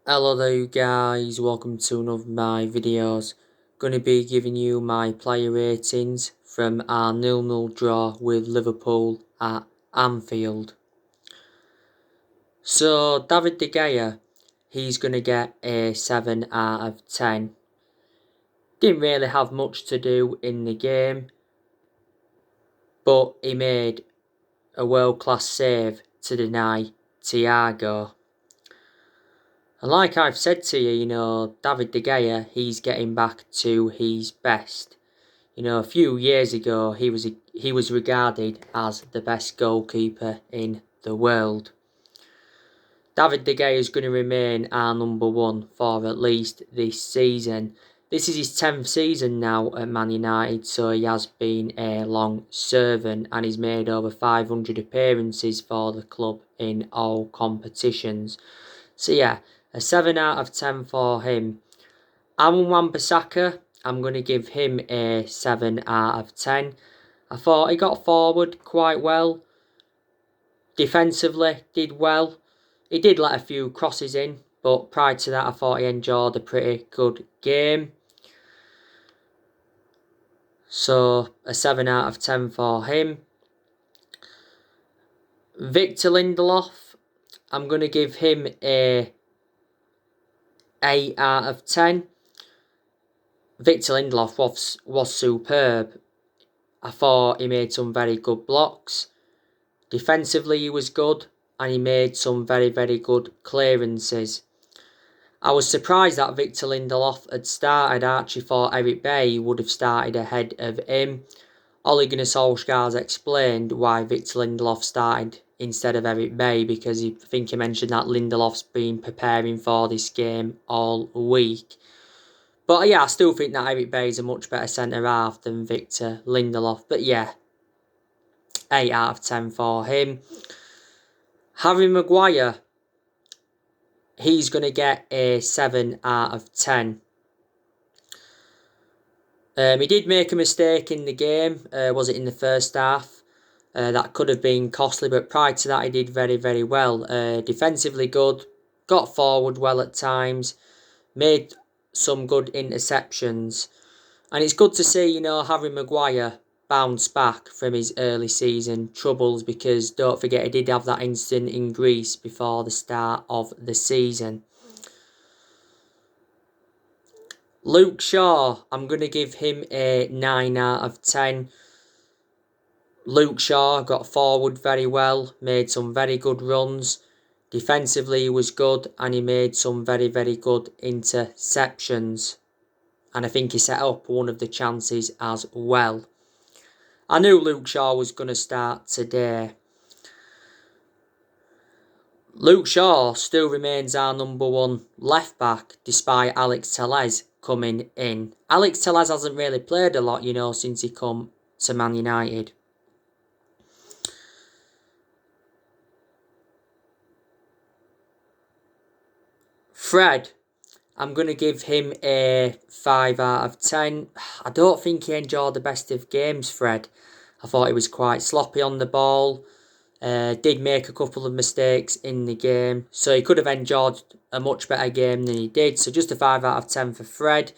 Hello there you guys, welcome to another of my videos. Going to be giving you my player ratings from our 0-0 draw with Liverpool at Anfield. So David De Gea, he's going to get a 7 out of 10. Didn't really have much to do in the game, but he made a world class save to deny Thiago. And like I've said to you, David De Gea, he's getting back to his best. A few years ago, he was regarded as the best goalkeeper in the world. David De Gea is going to remain our number one for at least this season. This is his 10th season now at Man United, so he has been a long servant and he's made over 500 appearances for the club in all competitions. So yeah, a 7 out of 10 for him. Aaron Wan-Bissaka, I'm going to give him a 7 out of 10. I thought he got forward quite well. Defensively, did well. He did let a few crosses in, but prior to that, I thought he enjoyed a pretty good game. So, a 7 out of 10 for him. Victor Lindelof, I'm going to give him a 8 out of 10. Victor Lindelof was superb. I thought he made some very good blocks. Defensively, he was good, and he made some very, very good clearances. I was surprised that Victor Lindelof had started. I actually thought Eric Bailly would have started ahead of him. Ole Gunnar Solskjaer has explained why Victor Lindelof started instead of Eric Bailly, because I think he mentioned that Lindelof's been preparing for this game all week. But yeah, I still think that Eric Bailly is a much better centre-half than Victor Lindelof. But yeah, 8 out of 10 for him. Harry Maguire, he's going to get a 7 out of 10. He did make a mistake in the game, was it in the first half? That could have been costly, but prior to that he did very, very well. Defensively good, got forward well at times, made some good interceptions. And it's good to see, Harry Maguire bounce back from his early season troubles, because don't forget he did have that incident in Greece before the start of the season. Luke Shaw, I'm going to give him a 9 out of 10. Luke Shaw got forward very well, made some very good runs. Defensively he was good, and he made some very, very good interceptions. And I think he set up one of the chances as well. I knew Luke Shaw was going to start today. Luke Shaw still remains our number one left back despite Alex Telles coming in. Alex Telles hasn't really played a lot, since he come to Man United. Fred, I'm going to give him a 5 out of 10. I don't think he enjoyed the best of games, Fred. I thought he was quite sloppy on the ball. Did make a couple of mistakes in the game. So he could have enjoyed a much better game than he did. So just a 5 out of 10 for Fred.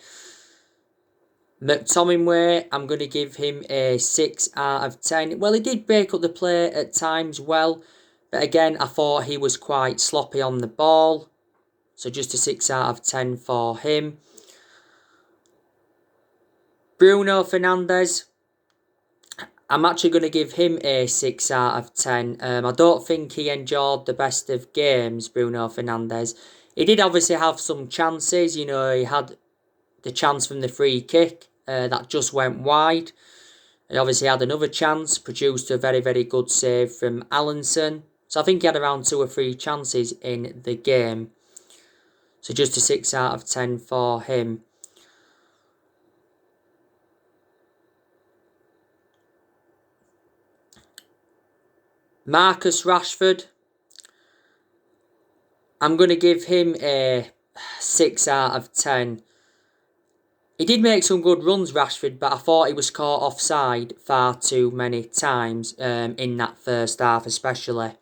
McTominay, I'm going to give him a 6 out of 10. Well, he did break up the play at times well. But again, I thought he was quite sloppy on the ball. So just a 6 out of 10 for him. Bruno Fernandes, I'm actually going to give him a 6 out of 10. I don't think he enjoyed the best of games, Bruno Fernandes. He did obviously have some chances. He had the chance from the free kick that just went wide. He obviously had another chance, produced a very, very good save from Allinson. So I think he had around 2 or 3 chances in the game. So just a 6 out of 10 for him. Marcus Rashford, I'm going to give him a 6 out of 10. He did make some good runs, Rashford, but I thought he was caught offside far too many times in that first half especially.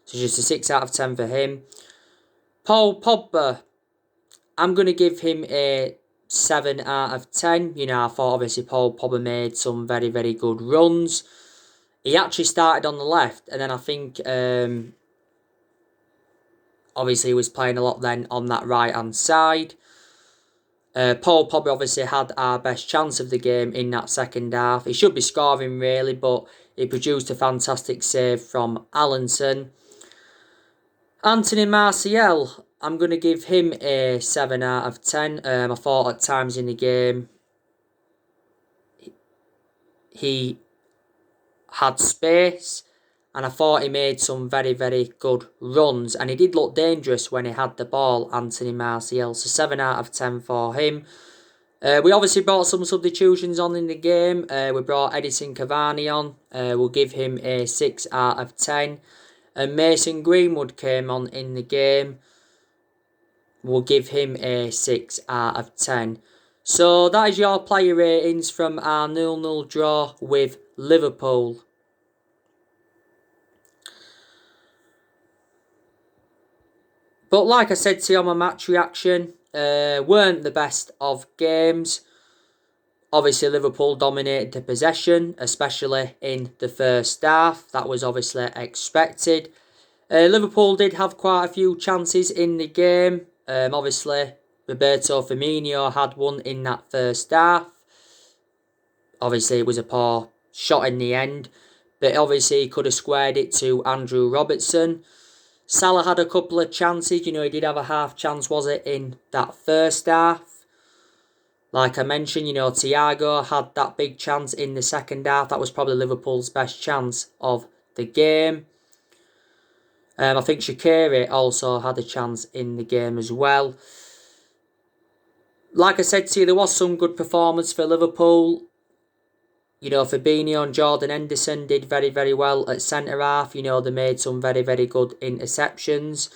So just a 6 out of 10 for him. Paul Pogba, I'm going to give him a 7 out of 10. You know, I thought obviously Paul Pogba made some very, very good runs. He actually started on the left, and then I think obviously he was playing a lot then on that right-hand side. Paul Pogba obviously had our best chance of the game in that second half. He should be scoring really, but he produced a fantastic save from Allenson. Anthony Martial, I'm going to give him a 7 out of 10. I thought at times in the game he had space, and I thought he made some very, very good runs, and he did look dangerous when he had the ball, Anthony Martial, so 7 out of 10 for him. We obviously brought some substitutions on in the game. We brought Edison Cavani on. We'll give him a 6 out of 10. And Mason Greenwood came on in the game. We'll give him a 6 out of 10. So that is your player ratings from our 0-0 draw with Liverpool. But like I said to you on my match reaction, weren't the best of games. Obviously, Liverpool dominated the possession, especially in the first half. That was obviously expected. Liverpool did have quite a few chances in the game. Obviously, Roberto Firmino had one in that first half. Obviously, it was a poor shot in the end. But obviously, he could have squared it to Andrew Robertson. Salah had a couple of chances. You know, he did have a half chance, was it, in that first half. Like I mentioned, you know, Thiago had that big chance in the second half. That was probably Liverpool's best chance of the game. I think Shaqiri also had a chance in the game as well. Like I said to you, there was some good performance for Liverpool. You know, Fabinho and Jordan Henderson did very, very well at centre-half. You know, they made some very, very good interceptions.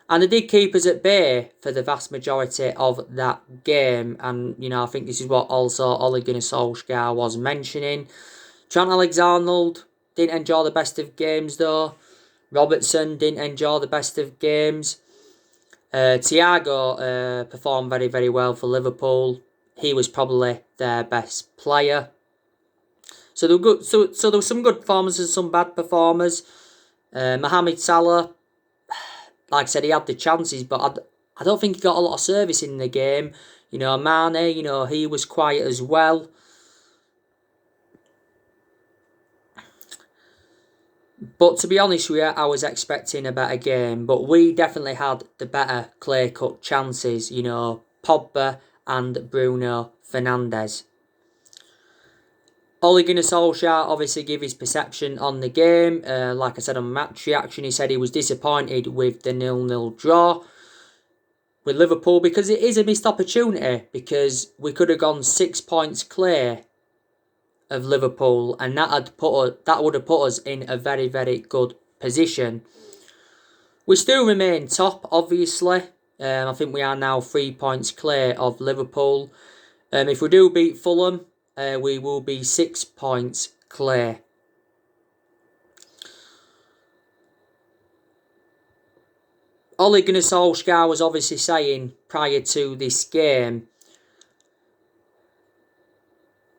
And they did keep us at bay for the vast majority of that game. And, you know, I think this is what also Ole Gunnar Solskjaer was mentioning. Trent Alexander-Arnold didn't enjoy the best of games, though. Robertson didn't enjoy the best of games. Thiago performed very, very well for Liverpool. He was probably their best player. So there were good. So there were some good performances, some bad performers. Mohamed Salah, like I said, he had the chances, but I don't think he got a lot of service in the game. You know, Mane, you know, he was quiet as well. But to be honest with you, I was expecting a better game. But we definitely had the better clear-cut chances, you know, Pogba and Bruno Fernandes. Ole Gunnar Solskjaer obviously gave his perception on the game. Like I said on match reaction, he said he was disappointed with the 0-0 draw with Liverpool because it is a missed opportunity, because we could have gone 6 points clear of Liverpool, and that would have put us in a very, very good position. We still remain top, obviously. I think we are now 3 points clear of Liverpool. If we do beat Fulham, we will be 6 points clear. Ole Gunnar Solskjaer was obviously saying prior to this game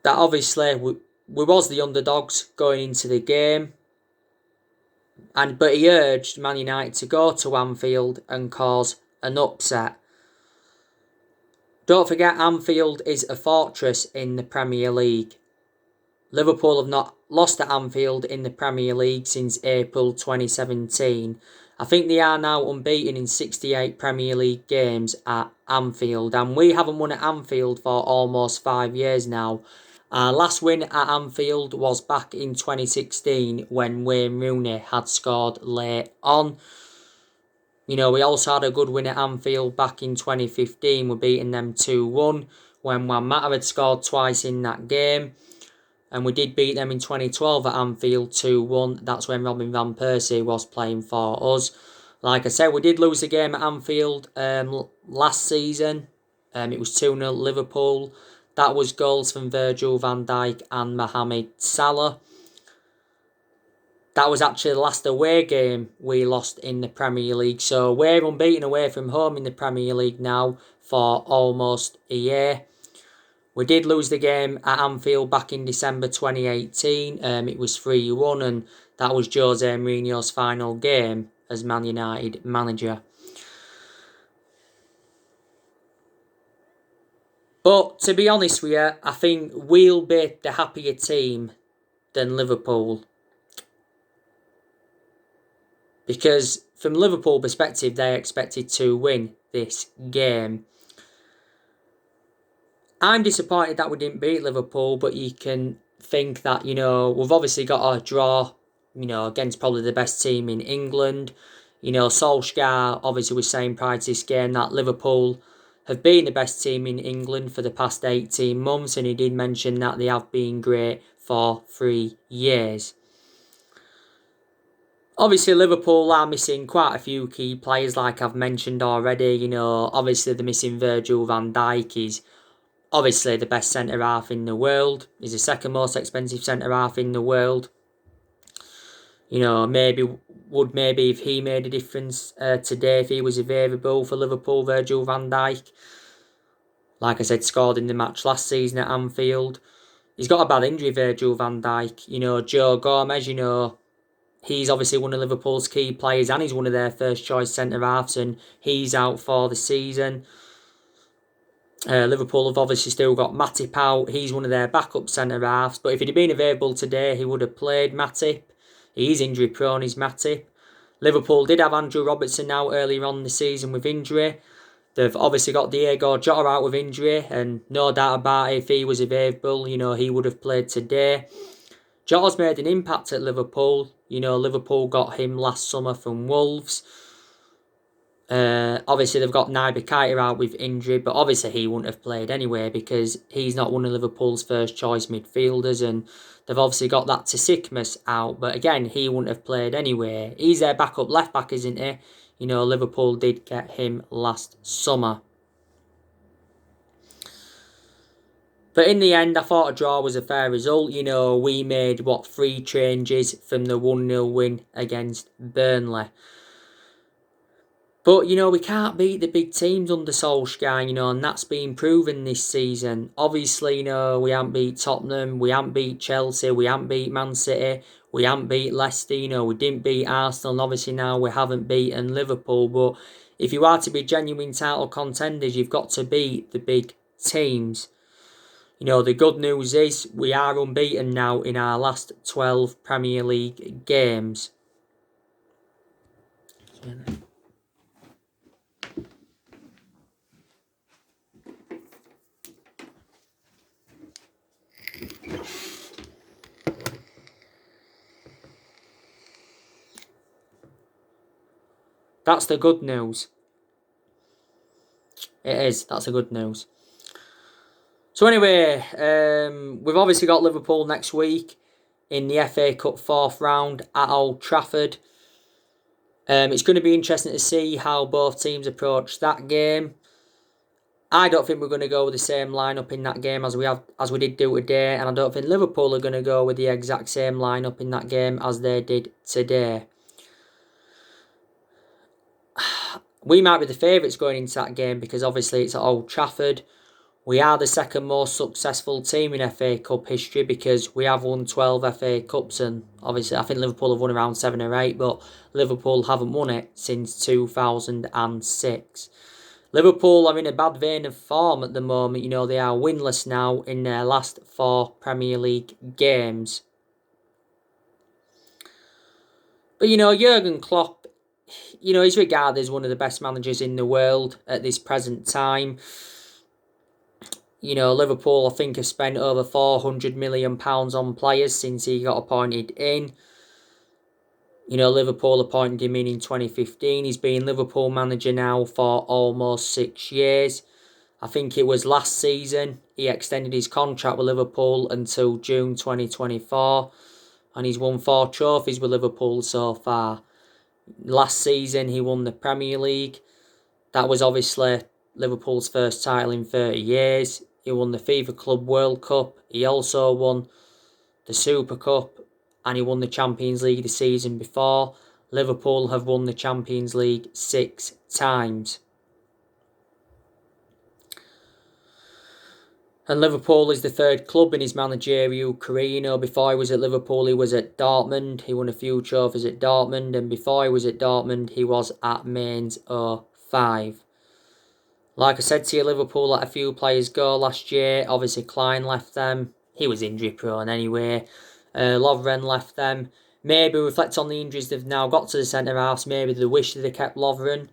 that obviously we was the underdogs going into the game, but he urged Man United to go to Anfield and cause an upset. Don't forget, Anfield is a fortress in the Premier League. Liverpool have not lost at Anfield in the Premier League since April 2017. I think they are now unbeaten in 68 Premier League games at Anfield, and we haven't won at Anfield for almost 5 years now. Our last win at Anfield was back in 2016 when Wayne Rooney had scored late on. You know, we also had a good win at Anfield back in 2015. We're beating them 2-1 when Juan Mata had scored twice in that game. And we did beat them in 2012 at Anfield 2-1. That's when Robin Van Persie was playing for us. Like I said, we did lose the game at Anfield last season. It was 2-0 Liverpool. That was goals from Virgil van Dijk and Mohamed Salah. that was actually the last away game we lost in the Premier League. So we're unbeaten away from home in the Premier League now for almost a year. We did lose the game at Anfield back in December 2018. It was 3-1, and that was Jose Mourinho's final game as Man United manager. But to be honest with you, I think we'll be the happier team than Liverpool. Because from Liverpool perspective, they expected to win this game. I'm disappointed that we didn't beat Liverpool, but you can think that, we've obviously got a draw, against probably the best team in England. Solskjaer obviously was saying prior to this game that Liverpool have been the best team in England for the past 18 months, and he did mention that they have been great for 3 years. Obviously, Liverpool are missing quite a few key players, like I've mentioned already. Obviously, they're missing Virgil van Dijk. He's obviously the best centre-half in the world. He's the second most expensive centre-half in the world. Maybe if he made a difference today, if he was available for Liverpool, Virgil van Dijk. Like I said, scored in the match last season at Anfield. He's got a bad injury, Virgil van Dijk. Joe Gomez, he's obviously one of Liverpool's key players, and he's one of their first choice centre-halves, and he's out for the season. Liverpool have obviously still got Matip out. He's one of their backup centre-halves, but if he'd have been available today, he would have played Matip. He's injury prone, he's Matip. Liverpool did have Andrew Robertson out earlier on in the season with injury. They've obviously got Diego Jota out with injury, and no doubt about it, if he was available, he would have played today. Jota's made an impact at Liverpool. Liverpool got him last summer from Wolves. Obviously, they've got Naby Keita out with injury, but obviously he wouldn't have played anyway because he's not one of Liverpool's first choice midfielders, and they've obviously got that Tsikmas out, but again, he wouldn't have played anyway. He's their backup left back, isn't he? Liverpool did get him last summer. But in the end, I thought a draw was a fair result. We made, 3 changes from the 1-0 win against Burnley. But, we can't beat the big teams under Solskjaer, and that's been proven this season. Obviously, we haven't beat Tottenham, we haven't beat Chelsea, we haven't beat Man City, we haven't beat Leicester, we didn't beat Arsenal, and obviously now we haven't beaten Liverpool. But if you are to be genuine title contenders, you've got to beat the big teams. The good news is we are unbeaten now in our last 12 Premier League games. That's the good news. It is. That's the good news. So anyway, we've obviously got Liverpool next week in the FA Cup 4th round at Old Trafford. It's going to be interesting to see how both teams approach that game. I don't think we're going to go with the same lineup in that game as we did do today, and I don't think Liverpool are going to go with the exact same lineup in that game as they did today. We might be the favourites going into that game because obviously it's at Old Trafford. We are the second most successful team in FA Cup history because we have won 12 FA Cups, and obviously I think Liverpool have won around 7 or 8, but Liverpool haven't won it since 2006. Liverpool are in a bad vein of form at the moment. They are winless now in their last 4 Premier League games. But Jurgen Klopp, he's regarded as one of the best managers in the world at this present time. Liverpool, I think, have spent over £400 million on players since he got appointed in. Liverpool appointed him in 2015. He's been Liverpool manager now for almost 6 years. I think it was last season he extended his contract with Liverpool until June 2024. And he's won 4 trophies with Liverpool so far. Last season he won the Premier League. That was obviously Liverpool's first title in 30 years. He won the FIFA Club World Cup. He also won the Super Cup. and he won the Champions League the season before. Liverpool have won the Champions League 6 times. And Liverpool is the third club in his managerial career. You know, before he was at Liverpool, he was at Dortmund. He won a few trophies at Dortmund. And before he was at Dortmund, he was at Mainz 05. Like I said to you, Liverpool let a few players go last year. Obviously, Klein left them. He was injury prone anyway. Lovren left them. Maybe reflect on the injuries they've now got to the centre halves. Maybe they wish that they kept Lovren.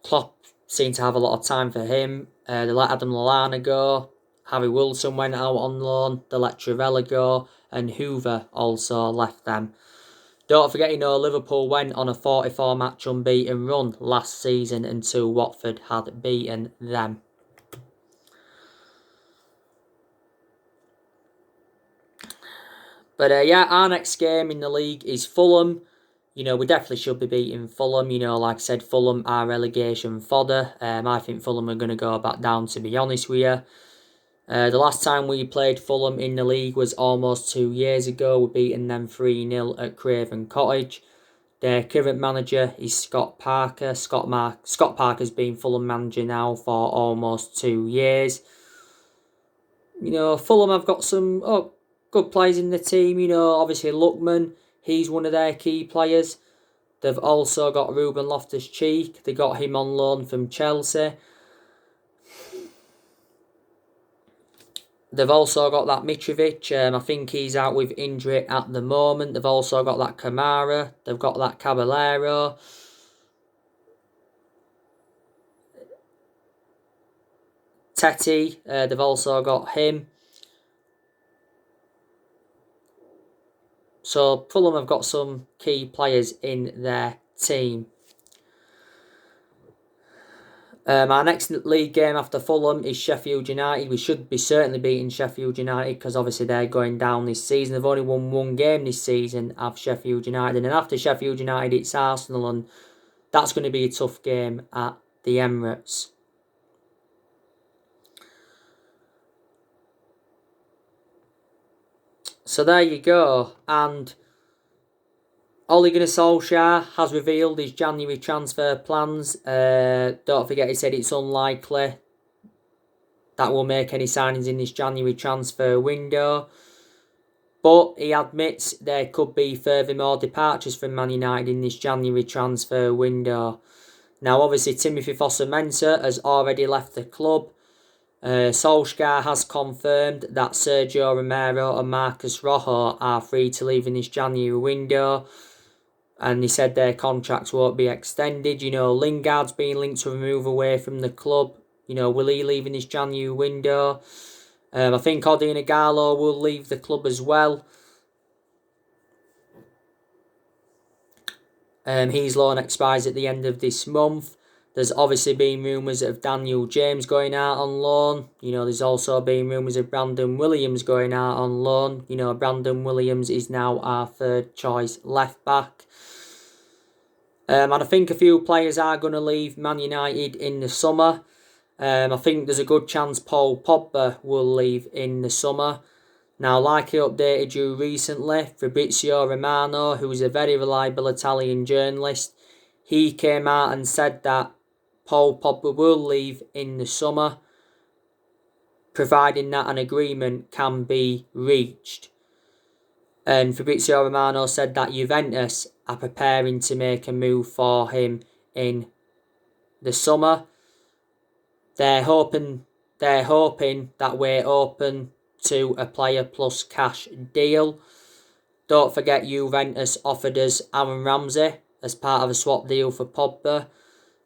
Klopp seemed to have a lot of time for him. They let Adam Lallana go. Harry Wilson went out on loan. They let Trivella go. And Hoover also left them. Don't forget, Liverpool went on a 44-match unbeaten run last season until Watford had beaten them. But our next game in the league is Fulham. We definitely should be beating Fulham. Like I said, Fulham are relegation fodder. I think Fulham are going to go back down, to be honest with you. The last time we played Fulham in the league was almost 2 years ago. We beaten them 3-0 at Craven Cottage. Their current manager is Scott Parker. Scott Parker's been Fulham manager now for almost 2 years. Fulham have got some good players in the team. Obviously Lookman, he's one of their key players. They've also got Ruben Loftus-Cheek. They got him on loan from Chelsea. They've also got that Mitrovic. I think he's out with injury at the moment. They've also got that Kamara. They've got that Caballero. Teti. They've also got him. So Fulham have got some key players in their team. Our next league game after Fulham is Sheffield United. We should be certainly beating Sheffield United because obviously they're going down this season. They've only won one game this season of Sheffield United. And after Sheffield United, it's Arsenal. And that's going to be a tough game at the Emirates. So there you go. And Ole Gunnar Solskjaer has revealed his January transfer plans. Don't forget, he said it's unlikely that we'll make any signings in this January transfer window. But he admits there could be furthermore departures from Man United in this January transfer window. Now, obviously, Timothy Fosu-Mensah has already left the club. Solskjaer has confirmed that Sergio Romero and Marcus Rojo are free to leave in this January window. And he said their contracts won't be extended. Lingard's been linked to a move away from the club. Will he leave in this January window? I think Odin Ighalo will leave the club as well. His loan expires at the end of this month. There's obviously been rumours of Daniel James going out on loan. There's also been rumours of Brandon Williams going out on loan. Brandon Williams is now our third choice left back. And I think a few players are going to leave Man United in the summer. I think there's a good chance Paul Pogba will leave in the summer. Now, like I updated you recently, Fabrizio Romano, who is a very reliable Italian journalist, he came out and said that Paul Pogba will leave in the summer, providing that an agreement can be reached. And Fabrizio Romano said that Juventus are preparing to make a move for him in the summer. They're hoping that we're open to a player plus cash deal. Don't forget Juventus offered us Aaron Ramsey as part of a swap deal for Pogba.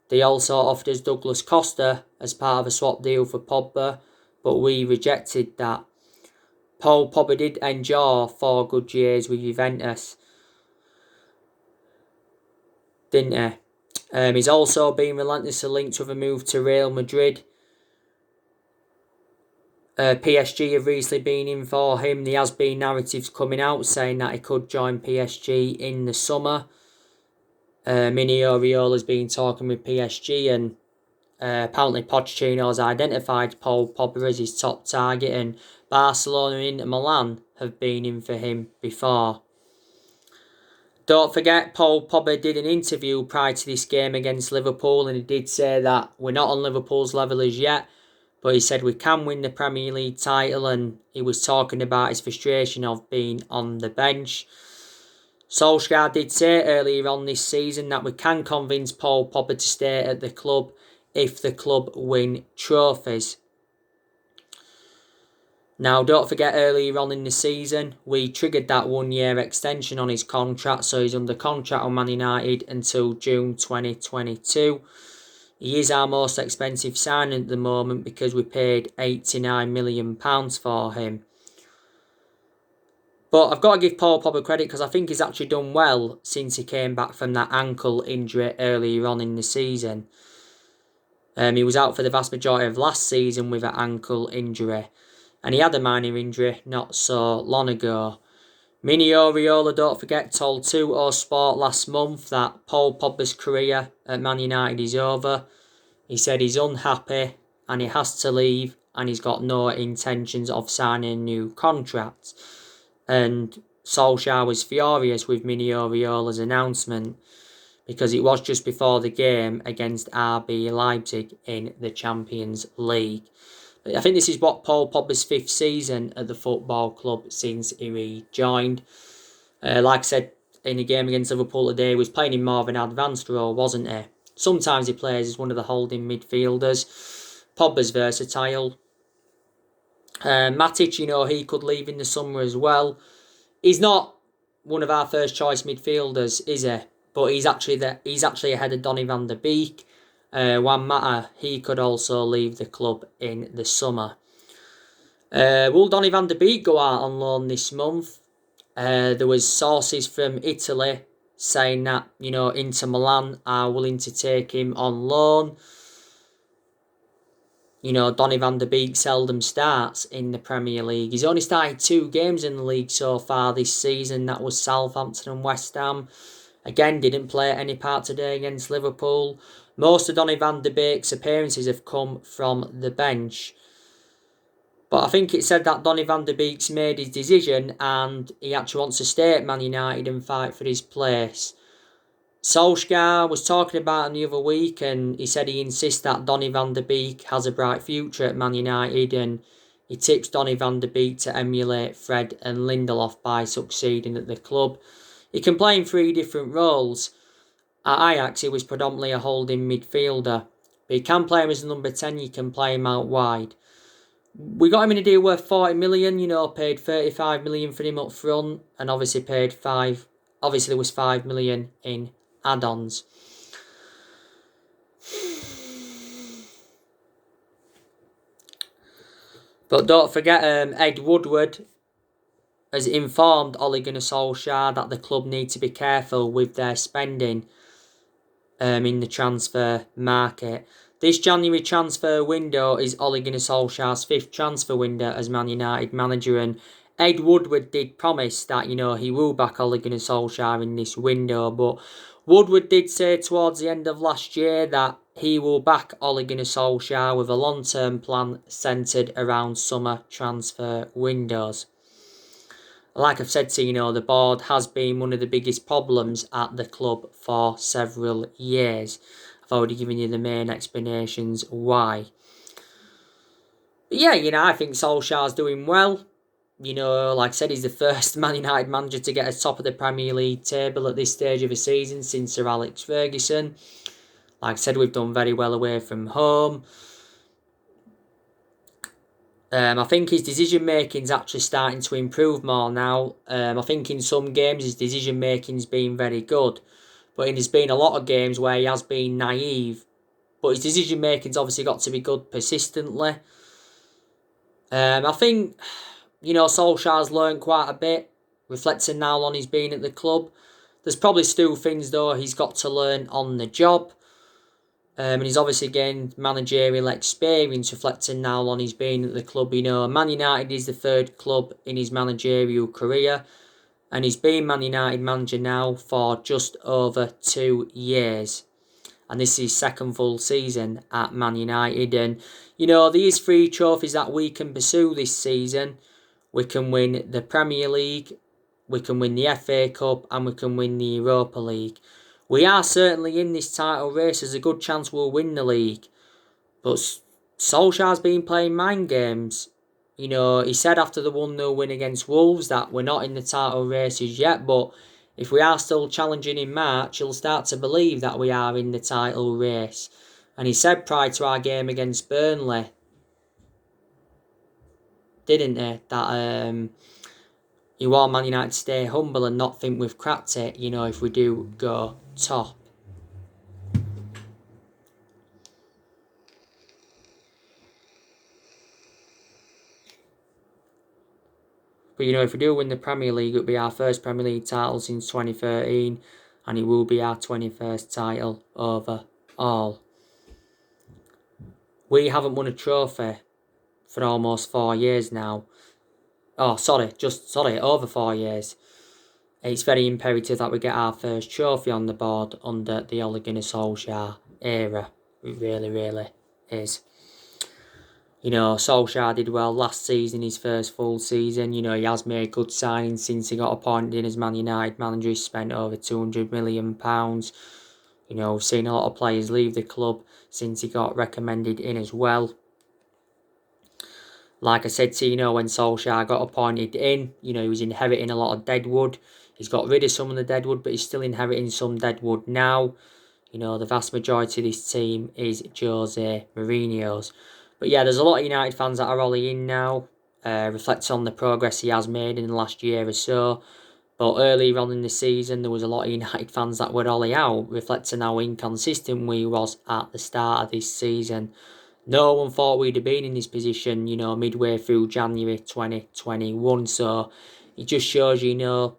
They also offered us Douglas Costa as part of a swap deal for Pogba, but we rejected that. Paul Pogba did endure 4 good years with Juventus, didn't he? He's also been relentlessly linked with a move to Real Madrid. PSG have recently been in for him. There has been narratives coming out saying that he could join PSG in the summer. Mini Oriola's been talking with PSG, and Apparently Pochettino's identified Paul Pogba as his top target, and Barcelona and Inter Milan have been in for him before. Don't forget, Paul Pogba did an interview prior to this game against Liverpool, and he did say that we're not on Liverpool's level as yet, but he said we can win the Premier League title, and he was talking about his frustration of being on the bench. Solskjaer did say earlier on this season that we can convince Paul Pogba to stay at the club if the club win trophies. Now, don't forget, earlier on in the season, we triggered that 1-year extension on his contract, so he's under contract on Man United until June 2022. He is our most expensive signing at the moment because we paid £89 million for him. But I've got to give Paul Pogba credit because I think he's actually done well since he came back from that ankle injury earlier on in the season. He was out for the vast majority of last season with an ankle injury. And he had a minor injury not so long ago. Mini Oriola, don't forget, told 2 Sport last month that Paul Pogba's career at Man United is over. He said he's unhappy and he has to leave and he's got no intentions of signing a new contract. And Solskjaer was furious with Mini Oriola's announcement because it was just before the game against RB Leipzig in the Champions League. I think this is what Paul Pogba's 5th season at the football club since he rejoined. Like I said, in the game against Liverpool today, he was playing in more of an advanced role, wasn't he? Sometimes he plays as one of the holding midfielders. Pogba's versatile. Matic, he could leave in the summer as well. He's not one of our first choice midfielders, is he? But he's actually ahead of Donny van der Beek. Juan Mata, he could also leave the club in the summer. Will Donny van der Beek go out on loan this month? There was sources from Italy saying that, Inter Milan are willing to take him on loan. Donny van der Beek seldom starts in the Premier League. He's only started 2 games in the league so far this season. That was Southampton and West Ham. Again, didn't play any part today against Liverpool. Most of Donny van der Beek's appearances have come from the bench. But I think it said that Donny van der Beek's made his decision and he actually wants to stay at Man United and fight for his place. Solskjaer was talking about him the other week and he said he insists that Donny van der Beek has a bright future at Man United, and he tips Donny van der Beek to emulate Fred and Lindelof by succeeding at the club. He can play in 3 different roles. At Ajax, he was predominantly a holding midfielder. But you can play him as a number 10, you can play him out wide. We got him in a deal worth 40 million, paid 35 million for him up front, and obviously there was 5 million in add-ons. But don't forget, Ed Woodward has informed Ole Gunnar Solskjaer that the club need to be careful with their spending in the transfer market. This January transfer window is Ole Gunnar Solskjaer's 5th transfer window as Man United manager, and Ed Woodward did promise that, he will back Ole Gunnar Solskjaer in this window, but Woodward did say towards the end of last year that he will back Ole Gunnar Solskjaer with a long-term plan centred around summer transfer windows. Like I've said to you, the board has been one of the biggest problems at the club for several years. I've already given you the main explanations why. But yeah, I think Solskjaer's doing well. Like I said, he's the first Man United manager to get at top of the Premier League table at this stage of the season since Sir Alex Ferguson. Like I said, we've done very well away from home. I think his decision making's actually starting to improve more now. I think in some games his decision making's been very good, but there's been a lot of games where he has been naive. But his decision making's obviously got to be good persistently. I think, Solskjaer's learned quite a bit, reflecting now on he's been at the club. There's probably still things though he's got to learn on the job. And he's obviously gained managerial experience, reflecting now on he's been at the club. Man United is the 3rd club in his managerial career, and he's been Man United manager now for just over 2 years. and this is his second full season at Man United. And, you know, there is 3 trophies that we can pursue this season. We can win the Premier League, we can win the FA Cup, and we can win the Europa League. We are certainly in this title race. There's a good chance we'll win the league. But Solskjaer's been playing mind games. You know, he said after the 1-0 win against Wolves that we're not in the title races yet, but if we are still challenging in March, he'll start to believe that we are in the title race. And he said prior to our game against Burnley, didn't he, that he want Man United to stay humble and not think we've cracked it, you know, if we do go top. But, you know, if we do win the Premier League, it'll be our first Premier League title since 2013, and it will be our 21st title overall. We haven't won a trophy for almost 4 years now. Over 4 years. It's very imperative that we get our first trophy on the board under the Ole Gunnar Solskjaer era. It really, really is. You know, Solskjaer did well last season, his first full season. You know, he has made good signings since he got appointed in as Man United manager. He's spent over £200 million. You know, we've seen a lot of players leave the club since he got recommended in as well. Like I said to you, know, when Solskjaer got appointed in, you know, he was inheriting a lot of deadwood. He's got rid of some of the deadwood, but he's still inheriting some deadwood now. You know, the vast majority of this team is Jose Mourinho's. But yeah, there's a lot of United fans that are Ollie in now, reflecting on the progress he has made in the last year or so. But earlier on in the season, there was a lot of United fans that were Ollie out, reflecting how inconsistent we was at the start of this season. No one thought we'd have been in this position, you know, midway through January 2021. So it just shows, you know,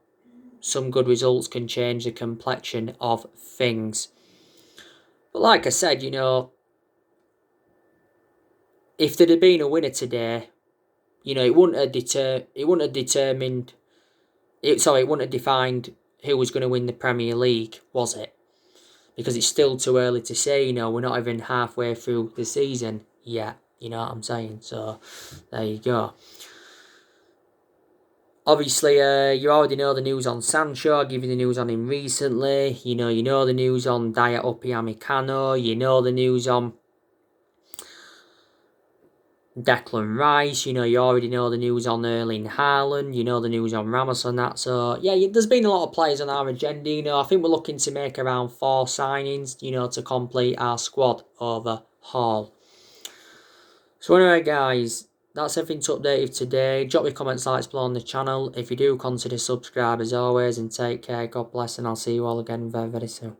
some good results can change the complexion of things. But like I said, you know, if there'd have been a winner today, you know, it wouldn't have defined who was going to win the Premier League, was it? Because it's still too early to say, you know, we're not even halfway through the season yet, you know what I'm saying? So, there you go. Obviously, you already know the news on Sancho. I'll give you the news on him recently. You know the news on Dayot Upamecano. You know the news on Declan Rice. You know, you already know the news on Erling Haaland. You know the news on Ramos and that. So, yeah, there's been a lot of players on our agenda. You know, I think we're looking to make around 4 signings, you know, to complete our squad overhaul. So anyway, guys, that's everything to update you today. Drop your comments, likes below on the channel. If you do, consider subscribe as always, and take care. God bless, and I'll see you all again very, very soon.